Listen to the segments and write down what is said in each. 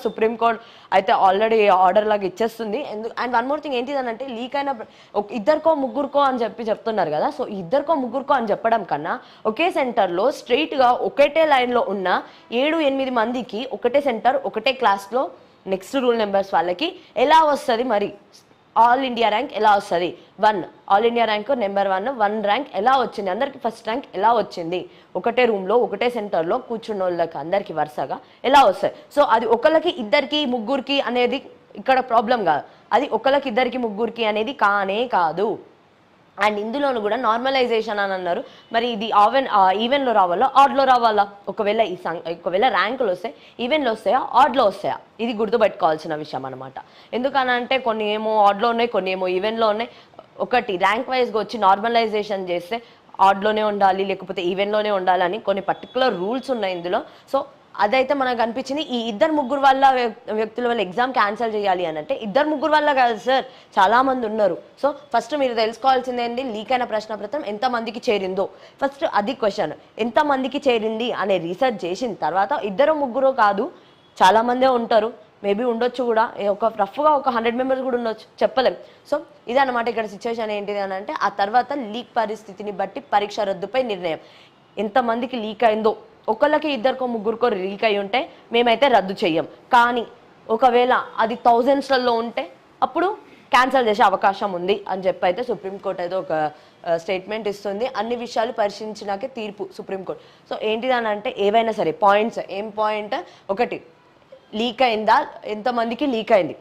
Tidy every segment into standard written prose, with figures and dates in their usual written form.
Supreme court అయితే already order లాగా ఇచ్చేస్తుంది. అండ్ వన్ మోర్ థింగ్ ఏంటిదనంటే లీక్ అయిన ఇద్దరికో ముగ్గురుకో అని చెప్తున్నారు కదా. సో ఇద్దరికో ముగ్గురుకో అని చెప్పడం కన్నా ఒకే సెంటర్లో స్ట్రైట్గా ఒకటే లైన్లో ఉన్న 7-8 మందికి ఒకటే సెంటర్ ఒకటే క్లాస్లో నెక్స్ట్ రూల్ నెంబర్స్ వాళ్ళకి ఎలా వస్తుంది మరి? ఆల్ ఇండియా ర్యాంక్ ఎలా వస్తుంది? 1 all India rank number 1 rank ఎలా వచ్చింది? అందరికి ఫస్ట్ ర్యాంక్ ఎలా వచ్చింది? ఒకటే రూమ్లో ఒకటే సెంటర్లో కూర్చున్న వాళ్ళకి అందరికి వరుసగా ఎలా వస్తాయి? సో అది ఒకళ్ళకి ఇద్దరికి ముగ్గురికి అనేది ఇక్కడ ప్రాబ్లం కాదు, అది ఒకళ్ళకి ఇద్దరికి ముగ్గురికి అనేది కానే కాదు. అండ్ ఇందులోనూ కూడా నార్మలైజేషన్ అని అన్నారు. మరి ఇది ఈవెన్లో రావాలా ఆడ్లో రావాలా? ఒకవేళ ర్యాంకులు వస్తాయి ఈవెన్లో వస్తాయా ఆడ్లో వస్తాయా? ఇది గుర్తుపెట్టుకోవాల్సిన విషయం అనమాట. ఎందుకనంటే కొన్ని ఏమో ఆడ్లో ఉన్నాయి, కొన్ని ఏమో ఈవెన్లో ఉన్నాయి. ఒకటి ర్యాంక్ వైజ్గా వచ్చి నార్మలైజేషన్ చేస్తే ఆడ్లోనే ఉండాలి లేకపోతే ఈవెన్లోనే ఉండాలని కొన్ని పర్టికులర్ రూల్స్ ఉన్నాయి ఇందులో. సో అదైతే మనకు అనిపించింది. ఈ 2-3 వాళ్ళ వ్యక్తుల వల్ల ఎగ్జామ్ క్యాన్సిల్ చేయాలి అని అంటే 2-3 వల్ల కాదు సార్, చాలామంది ఉన్నారు. సో ఫస్ట్ మీరు తెలుసుకోవాల్సింది ఏంటి, లీక్ అయిన ప్రశ్నపత్రం ఎంతమందికి చేరిందో ఫస్ట్ అది క్వశ్చన్. ఎంతమందికి చేరింది అనే రీసెర్చ్ చేసిన తర్వాత 2-3 కాదు చాలామందే ఉంటారు, మేబీ ఉండొచ్చు కూడా, రఫ్గా ఒక 100 మెంబర్స్ కూడా ఉండొచ్చు, చెప్పలేం. సో ఇదన్నమాట ఇక్కడ సిచ్యువేషన్ ఏంటిది అని అంటే ఆ తర్వాత లీక్ పరిస్థితిని బట్టి పరీక్ష రద్దుపై నిర్ణయం. ఎంతమందికి లీక్ అయిందో ఒకళ్ళకి ఇద్దరికో ముగ్గురికో లీక్ అయి ఉంటే మేమైతే రద్దు చెయ్యం, కానీ ఒకవేళ అది థౌజండ్స్లలో ఉంటే అప్పుడు క్యాన్సిల్ చేసే అవకాశం ఉంది అని చెప్పి అయితే సుప్రీంకోర్టు అయితే ఒక స్టేట్మెంట్ ఇస్తుంది. అన్ని విషయాలు పరిశీలించినాకే తీర్పు సుప్రీంకోర్టు. సో ఏంటిదని అంటే ఏవైనా సరే పాయింట్స్, ఏం పాయింట్, ఒకటి లీక్ అయిందా, ఎంతమందికి లీక్ అయింది,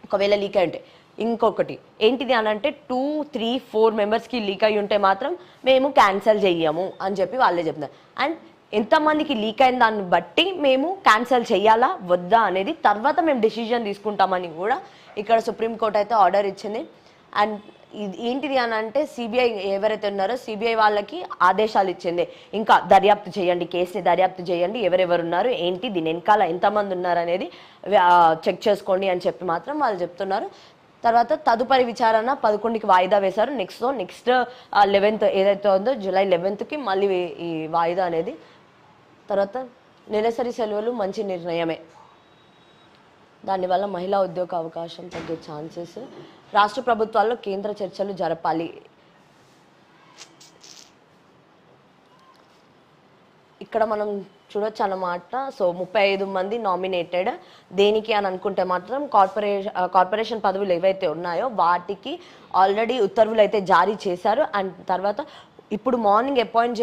ఒకవేళ లీక్ అయి ఉంటే. ఇంకొకటి ఏంటిది అని అంటే 2-3-4 మెంబర్స్కి లీక్ అయి ఉంటే మాత్రం మేము క్యాన్సిల్ చెయ్యము అని చెప్పి వాళ్ళే చెప్తున్నారు. అండ్ ఎంతమందికి లీక్ అయిన దాన్ని బట్టి మేము క్యాన్సిల్ చేయాలా వద్దా అనేది తర్వాత మేము డెసిజన్ తీసుకుంటామని కూడా ఇక్కడ సుప్రీంకోర్టు అయితే ఆర్డర్ ఇచ్చింది. అండ్ ఇది ఏంటిది అని అంటే సిబిఐ ఎవరైతే ఉన్నారో సిబిఐ వాళ్ళకి ఆదేశాలు ఇచ్చింది, ఇంకా దర్యాప్తు చేయండి, కేసుని దర్యాప్తు చేయండి, ఎవరెవరు ఉన్నారు ఏంటి దీని వెనకాల ఎంతమంది ఉన్నారు అనేది చెక్ చేసుకోండి అని చెప్పి మాత్రం వాళ్ళు చెప్తున్నారు. తర్వాత తదుపరి విచారణ 11కి వాయిదా వేశారు. నెక్స్ట్ 11th ఏదైతే ఉందో జూలై 11కి మళ్ళీ ఈ వాయిదా అనేది. తర్వాత నెలసరి సెలవులు మంచి నిర్ణయమే, దానివల్ల మహిళా ఉద్యోగ అవకాశం తగ్గే ఛాన్సెస్, రాష్ట్ర ప్రభుత్వాల్లో కేంద్ర చర్చలు జరపాలి. ఇక్కడ మనం చూడొచ్చు అన్నమాట. సో 35 మంది నామినేటెడ్, దేనికి అని అనుకుంటే మాత్రం కార్పొరేషన్ పదవులు ఏవైతే ఉన్నాయో వాటికి ఆల్రెడీ ఉత్తర్వులు అయితే జారీ చేశారు. అండ్ తర్వాత ఇప్పుడు మార్నింగ్ అపాయింట్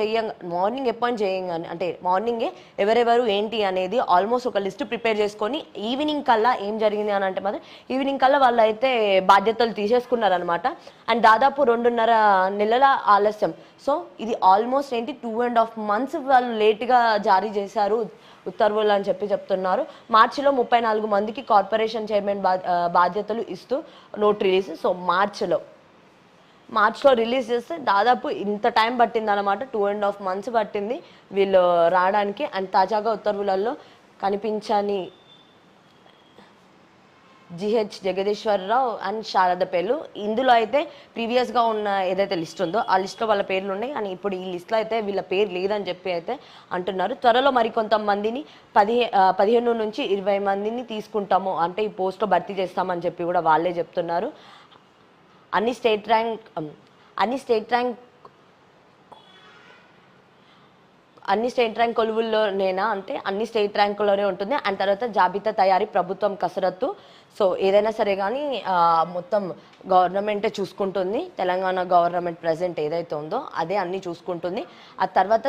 చేయంగానే అంటే మార్నింగే ఎవరెవరు ఏంటి అనేది ఆల్మోస్ట్ ఒక లిస్ట్ ప్రిపేర్ చేసుకొని ఈవినింగ్ కల్లా ఏం జరిగింది అని అంటే మాత్రం ఈవినింగ్ కల్లా వాళ్ళు అయితే బాధ్యతలు తీసేసుకున్నారనమాట. అండ్ దాదాపు 2.5 నెలల ఆలస్యం. సో ఇది ఆల్మోస్ట్ 2.5 months వాళ్ళు లేట్గా జారీ చేశారు ఉత్తర్వులు అని చెప్తున్నారు. మార్చిలో 34 మందికి కార్పొరేషన్ చైర్మన్ బాధ్యతలు ఇస్తూ నోట్ రిలీజ్. సో మార్చ్లో రిలీజ్ చేస్తే దాదాపు ఇంత టైం పట్టింది అనమాట, 2.5 months పట్టింది వీళ్ళు రావడానికి. అండ్ తాజాగా ఉత్తర్వులలో కనిపించని జిహెచ్ జగదీశ్వరరావు అండ్ శారద పేర్లు, ఇందులో అయితే ప్రీవియస్గా ఉన్న ఏదైతే లిస్ట్ ఉందో ఆ లిస్ట్లో వాళ్ళ పేర్లు ఉన్నాయి, కానీ ఇప్పుడు ఈ లిస్ట్లో అయితే వీళ్ళ పేరు లేదని చెప్పి అయితే అంటున్నారు. త్వరలో మరికొంతమందిని 15 నుంచి 20 మందిని తీసుకుంటాము, అంటే ఈ పోస్ట్లో భర్తీ చేస్తామని చెప్పి కూడా వాళ్ళే చెప్తున్నారు. అన్ని స్టేట్ ర్యాంక్ కొలువుల్లోనేనా అంటే అన్ని స్టేట్ ర్యాంకుల్లోనే ఉంటుంది. అండ్ తర్వాత జాబితా తయారీ ప్రభుత్వం కసరత్తు. సో ఏదైనా సరే కానీ మొత్తం గవర్నమెంటే చూసుకుంటుంది, తెలంగాణ గవర్నమెంట్ ప్రజెంట్ ఏదైతే ఉందో అదే అన్నీ చూసుకుంటుంది. ఆ తర్వాత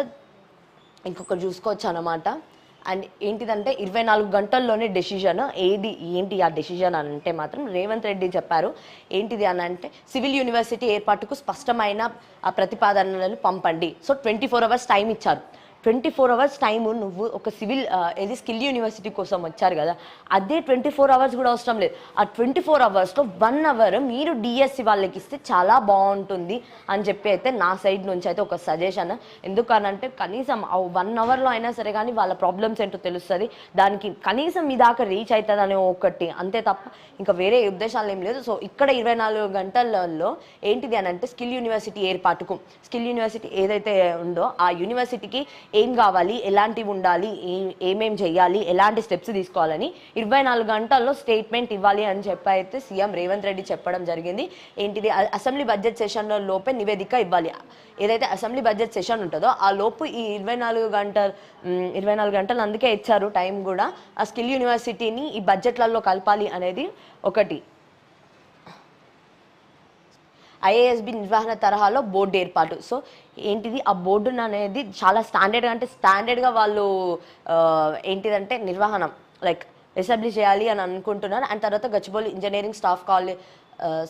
ఇంకొకటి చూసుకోవచ్చు అన్నమాట. అండ్ ఏంటిదంటే 24 గంటల్లోనే డెసిషన్, ఏంటి ఆ డెసిషన్ అని అంటే మాత్రం రేవంత్ రెడ్డి చెప్పారు. ఏంటిది అని అంటే సివిల్ యూనివర్సిటీ ఏర్పాటుకు స్పష్టమైన ప్రతిపాదనలను పంపండి. సో 24 hours టైం ఇచ్చారు. 24 hours టైము నువ్వు ఒక స్కిల్ యూనివర్సిటీ కోసం వచ్చారు కదా, అదే 24 hours కూడా అవసరం లేదు. ఆ 24 hoursలో 1 hour మీరు డిఎస్సి వాళ్ళకి ఇస్తే చాలా బాగుంటుంది అని చెప్పి అయితే నా సైడ్ నుంచి అయితే ఒక సజెషన్. ఎందుకనంటే కనీసం 1 hourలో అయినా సరే కానీ వాళ్ళ ప్రాబ్లమ్స్ ఏంటో తెలుస్తుంది, దానికి కనీసం మీ దాకా రీచ్ అవుతుంది అనే ఒకటి, అంతే తప్ప ఇంకా వేరే ఉద్దేశాలు ఏం లేదు. సో ఇక్కడ 24 గంటలలో ఏంటిది అని అంటే స్కిల్ యూనివర్సిటీ ఏర్పాటుకు, స్కిల్ యూనివర్సిటీ ఏదైతే ఉందో ఆ యూనివర్సిటీకి ఏం కావాలి, ఎలాంటివి ఉండాలి, ఏమేం చేయాలి, ఎలాంటి స్టెప్స్ తీసుకోవాలని 24 గంటల్లో స్టేట్మెంట్ ఇవ్వాలి అని చెప్పి అయితే సీఎం రేవంత్ రెడ్డి చెప్పడం జరిగింది. ఏంటిది, అసెంబ్లీ బడ్జెట్ సెషన్ లోపే నివేదిక ఇవ్వాలి. ఏదైతే అసెంబ్లీ బడ్జెట్ సెషన్ ఉంటుందో ఆ లోపు ఈ 24 గంటలు అందుకే ఇచ్చారు టైం కూడా, ఆ స్కిల్ యూనివర్సిటీని ఈ బడ్జెట్లలో కలపాలి అనేది ఒకటి. ఐఏఎస్బి నిర్వహణ తరహాలో బోర్డు ఏర్పాటు. సో ఏంటిది, ఆ బోర్డును అనేది చాలా స్టాండర్డ్గా, అంటే స్టాండర్డ్గా వాళ్ళు ఏంటిదంటే నిర్వహణ లైక్ ఎస్టాబ్లిష్ చేయాలి అని అనుకుంటున్నారు. అండ్ తర్వాత గచ్చిబౌలి ఇంజనీరింగ్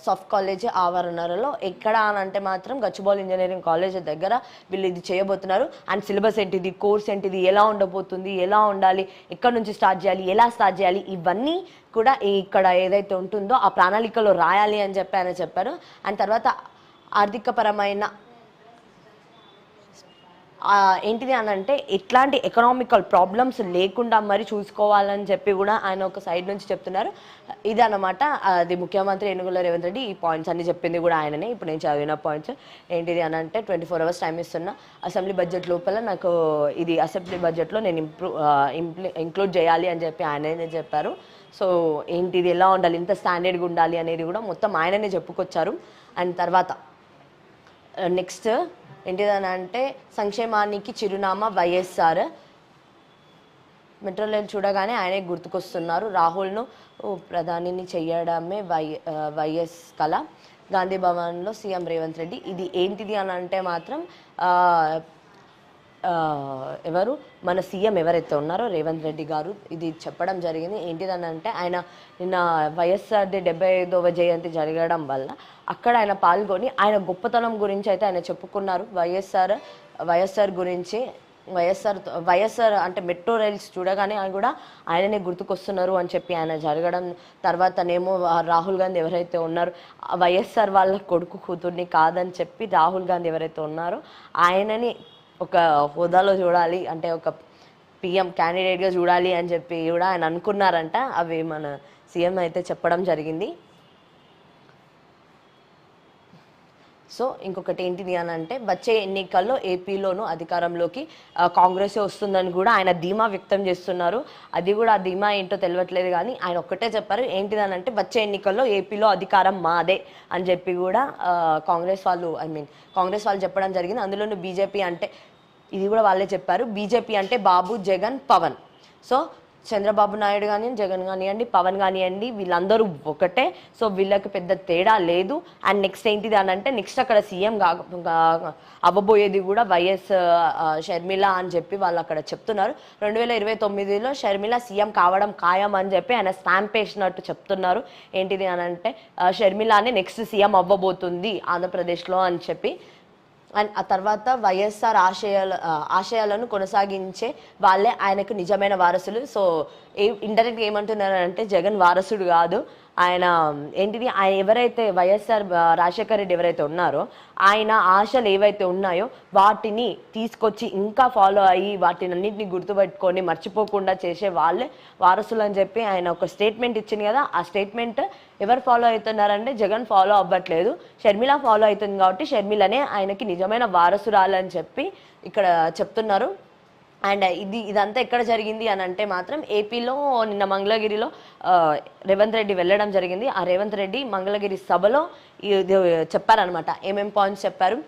సాఫ్ట్ కాలేజ్ ఆవరణలో ఎక్కడ అని అంటే మాత్రం గచ్చిబౌలి ఇంజనీరింగ్ కాలేజ్ దగ్గర వీళ్ళు ఇది చేయబోతున్నారు. అండ్ సిలబస్ ఏంటిది, కోర్స్ ఏంటిది, ఎలా ఉండబోతుంది, ఎలా ఉండాలి, ఎక్కడి నుంచి స్టార్ట్ చేయాలి, ఎలా స్టార్ట్ చేయాలి, ఇవన్నీ కూడా ఇక్కడ ఏదైతే ఉంటుందో ఆ ప్రణాళికలో రాయాలి అని చెప్పి ఆయన చెప్పారు. అండ్ తర్వాత ఆర్థికపరమైన ఏంటిది అని అంటే ఎట్లాంటి ఎకనామికల్ ప్రాబ్లమ్స్ లేకుండా మరి చూసుకోవాలని చెప్పి కూడా ఆయన ఒక సైడ్ నుంచి చెప్తున్నారు. ఇది అన్నమాట అది ముఖ్యమంత్రి యనుమల రేవంత్ రెడ్డి ఈ పాయింట్స్ అన్ని చెప్పింది కూడా ఆయననే. ఇప్పుడు నేను చదివిన పాయింట్స్ ఏంటిది అని అంటే 24 hours టైం ఇస్తున్నా, అసెంబ్లీ బడ్జెట్ లోపల నాకు ఇది అసెంబ్లీ బడ్జెట్లో నేను ఇంక్లూడ్ చేయాలి అని చెప్పి ఆయననే చెప్పారు. సో ఏంటిది, ఎలా ఉండాలి, ఇంత స్టాండర్డ్గా ఉండాలి అనేది కూడా మొత్తం ఆయననే చెప్పుకొచ్చారు. అండ్ తర్వాత నెక్స్ట్ ఏంటిదని అంటే సంక్షేమానికి చిరునామా వైఎస్ఆర్. మెట్రో రైలు చూడగానే ఆయనే గుర్తుకొస్తున్నారు. రాహుల్ను ప్రధానిని చేయడమే వైఎస్ కళ. గాంధీ భవన్లో సీఎం రేవంత్ రెడ్డి. ఇది ఏంటిది అని అంటే మాత్రం ఎవరు మన సీఎం ఎవరైతే ఉన్నారో రేవంత్ రెడ్డి గారు ఇది చెప్పడం జరిగింది. ఏంటిదని అంటే ఆయన నిన్న వైఎస్ఆర్ది 75వ జయంతి జరగడం వల్ల అక్కడ ఆయన పాల్గొని ఆయన గొప్పతనం గురించి అయితే ఆయన చెప్పుకున్నారు. వైఎస్ఆర్ గురించి వైఎస్ఆర్ అంటే మెట్రో రైల్స్ చూడగానే ఆయన కూడా ఆయననే గుర్తుకొస్తున్నారు అని చెప్పి ఆయన జరగడం. తర్వాతనేమో రాహుల్ గాంధీ ఎవరైతే ఉన్నారో వైఎస్ఆర్ వాళ్ళ కొడుకు కూతుర్ని కాదని చెప్పి రాహుల్ గాంధీ ఎవరైతే ఉన్నారో ఆయనని ఒక హోదాలో చూడాలి, అంటే ఒక పిఎం క్యాండిడేట్గా చూడాలి అని చెప్పి కూడా ఆయన అనుకున్నారంట. అవి మన సీఎం అయితే చెప్పడం జరిగింది. సో ఇంకొకటి ఏంటిది అని అంటే వచ్చే ఎన్నికల్లో ఏపీలోనూ అధికారంలోకి కాంగ్రెస్ వస్తుందని కూడా ఆయన ధీమా వ్యక్తం చేస్తున్నారు. అది కూడా ఆ ధీమా ఏంటో తెలియట్లేదు, కానీ ఆయన ఒక్కటే చెప్పారు. ఏంటిది అని అంటే వచ్చే ఎన్నికల్లో ఏపీలో అధికారం మాదే అని చెప్పి కూడా కాంగ్రెస్ వాళ్ళు చెప్పడం జరిగింది. అందులోనూ బీజేపీ అంటే ఇది కూడా వాళ్ళే చెప్పారు. బీజేపీ అంటే బాబు, జగన్, పవన్. సో చంద్రబాబు నాయుడు కానివ్వండి, జగన్ కానివ్వండి, పవన్ కానివ్వండి, వీళ్ళందరూ ఒకటే. సో వీళ్ళకి పెద్ద తేడా లేదు. అండ్ నెక్స్ట్ ఏంటిది అని అంటే నెక్స్ట్ అక్కడ సీఎం అవ్వబోయేది కూడా వైఎస్ షర్మిల అని చెప్పి వాళ్ళు అక్కడ చెప్తున్నారు. 2029లో షర్మిల సీఎం కావడం ఖాయం అని చెప్పి ఆయన స్టాంప్ వేసినట్టు చెప్తున్నారు. ఏంటిది అని అంటే షర్మిలానే నెక్స్ట్ సీఎం అవ్వబోతుంది ఆంధ్రప్రదేశ్లో అని చెప్పి. అండ్ ఆ తర్వాత వైఎస్ఆర్ ఆశయాలను కొనసాగించే వాళ్ళే ఆయనకు నిజమైన వారసులు. సో ఇండైరెక్ట్గా ఏమంటున్నారంటే జగన్ వారసుడు కాదు ఆయన. ఏంటిది, ఆయన ఎవరైతే వైఎస్ఆర్ రాజశేఖర రెడ్డి ఎవరైతే ఉన్నారో ఆయన ఆశలు ఏవైతే ఉన్నాయో వాటిని తీసుకొచ్చి ఇంకా ఫాలో అయ్యి వాటిని అన్నింటినీ గుర్తుపెట్టుకొని మర్చిపోకుండా చేసే వాళ్ళే వారసులు అని చెప్పి ఆయన ఒక స్టేట్మెంట్ ఇచ్చింది కదా. ఆ స్టేట్మెంట్ ఎవరు ఫాలో అవుతున్నారంటే జగన్ ఫాలో అవ్వట్లేదు, షర్మిల ఫాలో అవుతుంది. కాబట్టి షర్మిలనే ఆయనకి నిజమైన వారసురాలని చెప్పి ఇక్కడ చెప్తున్నారు. అండ్ ఇదంతా ఎక్కడ జరిగింది అని అంటే మాత్రం ఏపీలో నిన్న మంగళగిరిలో రేవంత్ రెడ్డి వెళ్ళడం జరిగింది. ఆ రేవంత్ రెడ్డి మంగళగిరి సభలో ఇది చెప్పారనమాట. ఏమేం పాయింట్స్ చెప్పారు.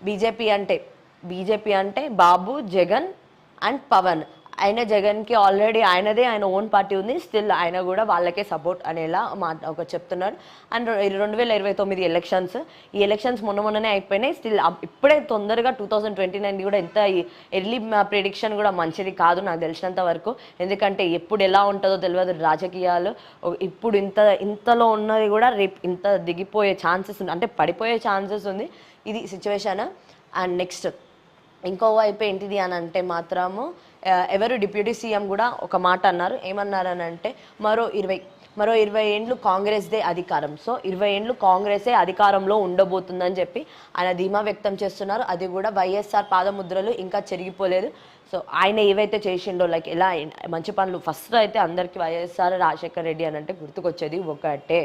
బీజేపీ అంటే బాబు, జగన్ అండ్ పవన్. ఆయన జగన్కి ఆల్రెడీ ఆయన ఓన్ పార్టీ ఉంది, స్టిల్ ఆయన కూడా వాళ్ళకే సపోర్ట్ అనేలా ఒక చెప్తున్నారు. అండ్ 2029 ఎలక్షన్స్, ఈ ఎలక్షన్స్ మొన్ననే అయిపోయినాయి. స్టిల్ ఇప్పుడే తొందరగా 2029 కూడా ఎంత ఎర్లీ ప్రిడిక్షన్ కూడా మంచిది కాదు నాకు తెలిసినంత వరకు. ఎందుకంటే ఎప్పుడు ఎలా ఉంటుందో తెలియదు రాజకీయాలు. ఇప్పుడు ఇంతలో ఉన్నది కూడా రేపు ఇంత దిగిపోయే ఛాన్సెస్ ఉంది, అంటే పడిపోయే ఛాన్సెస్ ఉంది. ఇది సిచ్యువేషన్. అండ్ నెక్స్ట్ ఇంకోవైపు ఏంటిది అని అంటే మాత్రము ఎవరు డిప్యూటీ సీఎం కూడా ఒక మాట అన్నారు. ఏమన్నారని అంటే మరో 20 ఏండ్లు కాంగ్రెస్దే అధికారం. సో 20 ఏండ్లు కాంగ్రెసే అధికారంలో ఉండబోతుందని చెప్పి ఆయన ధీమా వ్యక్తం చేస్తున్నారు. అది కూడా వైఎస్ఆర్ పాదముద్రలు ఇంకా చెరిగిపోలేదు. సో ఆయన ఏవైతే చేసిండో లైక్ ఎలా మంచి పనులు ఫస్ట్ అయితే అందరికీ వైఎస్ఆర్ రాజశేఖర్ రెడ్డి అని అంటే గుర్తుకొచ్చేది ఒకటే.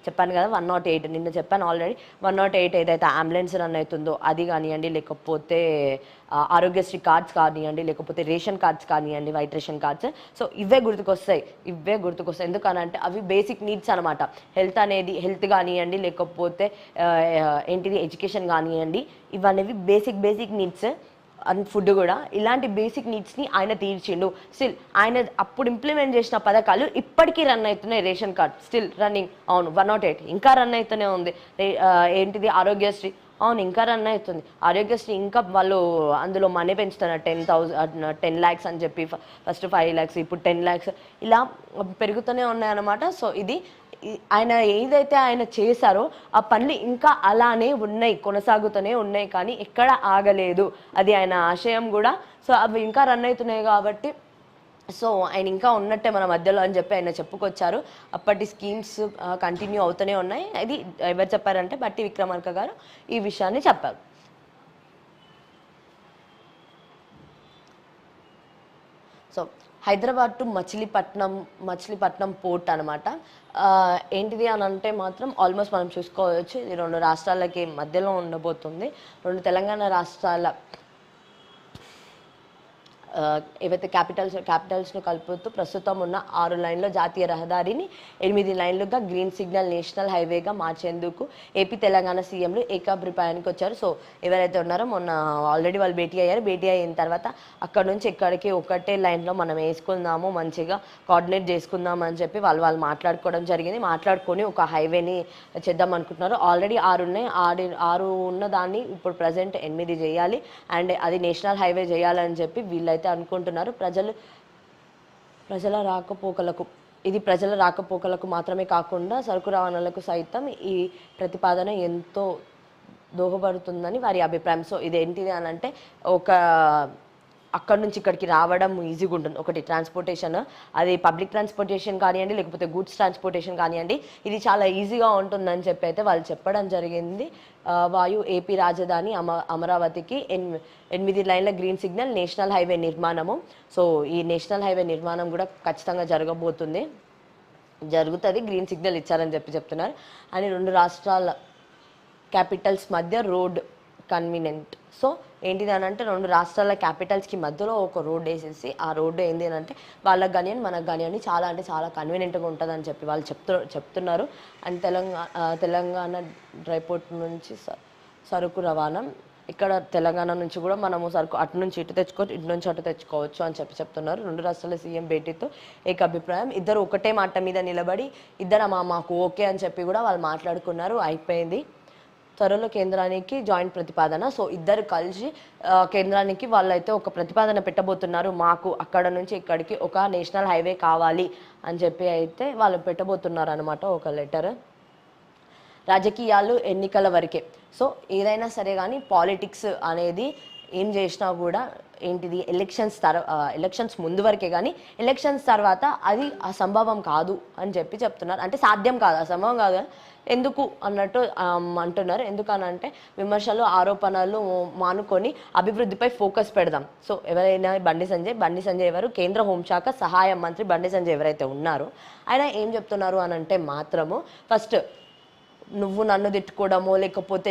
చెప్పాను కదా 108 నిన్న చెప్పాను ఆల్రెడీ. 108 ఏదైతే అంబులెన్స్ రన్ అవుతుందో అది కానివ్వండి, లేకపోతే ఆరోగ్యశ్రీ కార్డ్స్ కానివ్వండి, లేకపోతే రేషన్ కార్డ్స్ కానివ్వండి, వైట్ రేషన్ కార్డ్స్. సో ఇవే గుర్తుకొస్తాయి. ఎందుకనంటే అవి బేసిక్ నీడ్స్ అనమాట. హెల్త్ కానివ్వండి, లేకపోతే ఏంటిది ఎడ్యుకేషన్ కానివ్వండి, ఇవన్నీ బేసిక్ నీడ్స్. అండ్ ఫుడ్ కూడా ఇలాంటి బేసిక్ నీడ్స్ని ఆయన తీర్చిండు. స్టిల్ ఆయన అప్పుడు ఇంప్లిమెంట్ చేసిన పథకాలు ఇప్పటికీ రన్ అవుతున్నాయి. రేషన్ కార్డ్ స్టిల్ రన్నింగ్, అవును. 108 ఇంకా రన్ అవుతూనే ఉంది. ఏంటిది ఆరోగ్యశ్రీ, అవును ఇంకా రన్ అవుతుంది. ఆరోగ్యశ్రీ ఇంకా వాళ్ళు అందులో మనీ పెంచుతున్నారు. 10 lakhs అని చెప్పి, ఫస్ట్ 5 lakhs, ఇప్పుడు 10 lakhs, ఇలా పెరుగుతూనే ఉన్నాయన్నమాట. సో ఇది ఆయన ఏదైతే ఆయన చేశారో ఆ పనులు ఇంకా అలానే ఉన్నాయి, కొనసాగుతూనే ఉన్నాయి, కానీ ఎక్కడ ఆగలేదు. అది ఆయన ఆశయం కూడా. సో అవి ఇంకా రన్ అవుతున్నాయి కాబట్టి సో ఆయన ఇంకా ఉన్నట్టే మన మధ్యలో అని చెప్పి ఆయన చెప్పుకొచ్చారు. అప్పటి స్కీమ్స్ కంటిన్యూ అవుతూనే ఉన్నాయి. ఇది ఎవరు చెప్పారంటే బట్టి విక్రమార్క గారు ఈ విషయాన్ని చెప్పారు. So Hyderabad to Machilipatnam port అనమాట. ఏంటిది అని అంటే మాత్రం ఆల్మోస్ట్ మనం చూసుకోవచ్చు, ఇది 2 రాష్ట్రాలకి మధ్యలో ఉండబోతుంది. 2 తెలంగాణ రాష్ట్రాల ఏవైతే క్యాపిటల్స్ను కలుపుతూ ప్రస్తుతం ఉన్న 6 లైన్ల జాతీయ రహదారిని 8 లైన్లుగా గ్రీన్ సిగ్నల్ నేషనల్ హైవేగా మార్చేందుకు ఏపీ తెలంగాణ సీఎంలు ఏకాభిప్రాయానికి వచ్చారు. సో ఎవరైతే ఉన్నారో మొన్న ఆల్రెడీ వాళ్ళు భేటీ అయ్యారు. భేటీ అయిన తర్వాత అక్కడ నుంచి ఇక్కడికి ఒకటే లైన్లో మనం వేసుకుందాము, మంచిగా కోఆర్డినేట్ చేసుకుందాం అని చెప్పి వాళ్ళు మాట్లాడుకోవడం జరిగింది. మాట్లాడుకొని ఒక హైవేని చేద్దాం అనుకుంటున్నారు. ఆల్రెడీ 6 ఉన్నాయి. 6 ఉన్న దాన్ని ఇప్పుడు ప్రజెంట్ 8 చేయాలి అండ్ అది నేషనల్ హైవే చేయాలని చెప్పి వీళ్ళైతే అనుకుంటున్నారు. ప్రజల రాకపోకలకు మాత్రమే కాకుండా సరుకు రవాణాలకు సైతం ఈ ప్రతిపాదన ఎంతో దోహదపడుతుందని వారి అభిప్రాయం. సో ఇదేంటిది అని అంటే అక్కడ నుంచి ఇక్కడికి రావడం ఈజీగా ఉంటుంది. ఒకటి ట్రాన్స్పోర్టేషన్, అది పబ్లిక్ ట్రాన్స్పోర్టేషన్ కానివ్వండి, లేకపోతే గూడ్స్ ట్రాన్స్పోర్టేషన్ కానివ్వండి, ఇది చాలా ఈజీగా ఉంటుందని చెప్పి అయితే వాళ్ళు చెప్పడం జరిగింది. ఏపీ రాజధాని అమరావతికి 8 లైన్ల గ్రీన్ సిగ్నల్ నేషనల్ హైవే నిర్మాణము. సో ఈ నేషనల్ హైవే నిర్మాణం కూడా ఖచ్చితంగా జరుగుతుంది. గ్రీన్ సిగ్నల్ ఇచ్చారని చెప్తున్నారు. అని 2 రాష్ట్రాల క్యాపిటల్స్ మధ్య రోడ్ కన్వీనియంట్. సో ఏంటిది అని అంటే 2 రాష్ట్రాల క్యాపిటల్స్కి మధ్యలో ఒక రోడ్ వేసేసి ఆ రోడ్డు ఏంటి అని అంటే వాళ్ళకి కానివ్వండి మనకు కానివ్వండి చాలా అంటే చాలా కన్వీనియంట్గా ఉంటుందని చెప్పి వాళ్ళు చెప్తున్నారు. అండ్ తెలంగాణ డ్రైపోర్ట్ నుంచి సరుకు రవాణా, ఇక్కడ తెలంగాణ నుంచి కూడా మనము సరుకు అటు నుంచి ఇటు తెచ్చుకోవచ్చు, ఇటు నుంచి అటు తెచ్చుకోవచ్చు అని చెప్తున్నారు. 2 రాష్ట్రాల సీఎం భేటీతో ఏకాభిప్రాయం. ఇద్దరు ఒకటే మాట మీద నిలబడి మాకు ఓకే అని చెప్పి కూడా వాళ్ళు మాట్లాడుకున్నారు. అయిపోయింది. త్వరలో కేంద్రానికి జాయింట్ ప్రతిపాదన. సో ఇద్దరు కలిసి కేంద్రానికి వాళ్ళైతే ఒక ప్రతిపాదన పెట్టబోతున్నారు. మాకు అక్కడ నుంచి ఇక్కడికి ఒక నేషనల్ హైవే కావాలి అని చెప్పి అయితే వాళ్ళు పెట్టబోతున్నారు అనమాట ఒక లెటర్. రాజకీయాలు ఎన్నికల వరకే. సో ఏదైనా సరే కానీ పాలిటిక్స్ అనేది ఏం చేసినా కూడా ఏంటిది ఎలక్షన్స్ ముందు వరకే, కానీ ఎలక్షన్స్ తర్వాత అది అసంభవం కాదు అని చెప్తున్నారు. అంటే సాధ్యం కాదు, అసంభవం కాదు, ఎందుకు అన్నట్టు అంటున్నారు. ఎందుకనంటే విమర్శలు ఆరోపణలు మానుకొని అభివృద్ధిపై ఫోకస్ పెడదాం. సో ఎవరైనా బండి సంజయ్ ఎవరు కేంద్ర హోంశాఖ సహాయ మంత్రి బండి సంజయ్ ఎవరైతే ఉన్నారో ఆయన ఏం చెప్తున్నారు అని అంటే మాత్రము ఫస్ట్ నువ్వు నన్ను తిట్టుకోవడమో లేకపోతే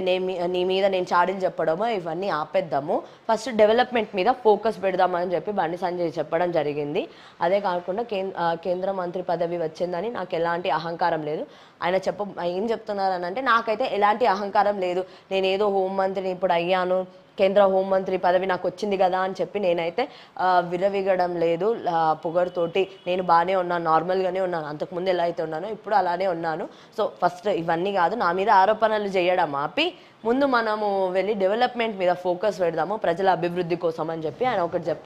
నీ మీద నేను చాడీలు చెప్పడమో ఇవన్నీ ఆపేద్దాము, ఫస్ట్ డెవలప్మెంట్ మీద ఫోకస్ పెడదామని చెప్పి బండి సంజయ్ చెప్పడం జరిగింది. అదే కాకుండా కేంద్ర మంత్రి పదవి వచ్చిందని నాకు ఎలాంటి అహంకారం లేదు. ఆయన ఏం చెప్తున్నారు అని అంటే నాకైతే ఎలాంటి అహంకారం లేదు, నేనేదో హోంమంత్రిని ఇప్పుడు అయ్యాను, కేంద్ర హోంమంత్రి పదవి నాకు వచ్చింది కదా అని చెప్పి నేనైతే విరవిగడం లేదు. పొగరుతోటి నేను బాగానే ఉన్నాను, నార్మల్గానే ఉన్నాను, అంతకుముందు ఎలా అయితే ఉన్నానో ఇప్పుడు అలానే ఉన్నాను. సో ఫస్ట్ ఇవన్నీ కాదు, నా మీద ఆరోపణలు చేయడం ఆపి ముందు మనము వెళ్ళి డెవలప్మెంట్ మీద ఫోకస్ పెడదాము ప్రజల అభివృద్ధి కోసం అని చెప్పి ఆయన ఒకటి చెప్పారు.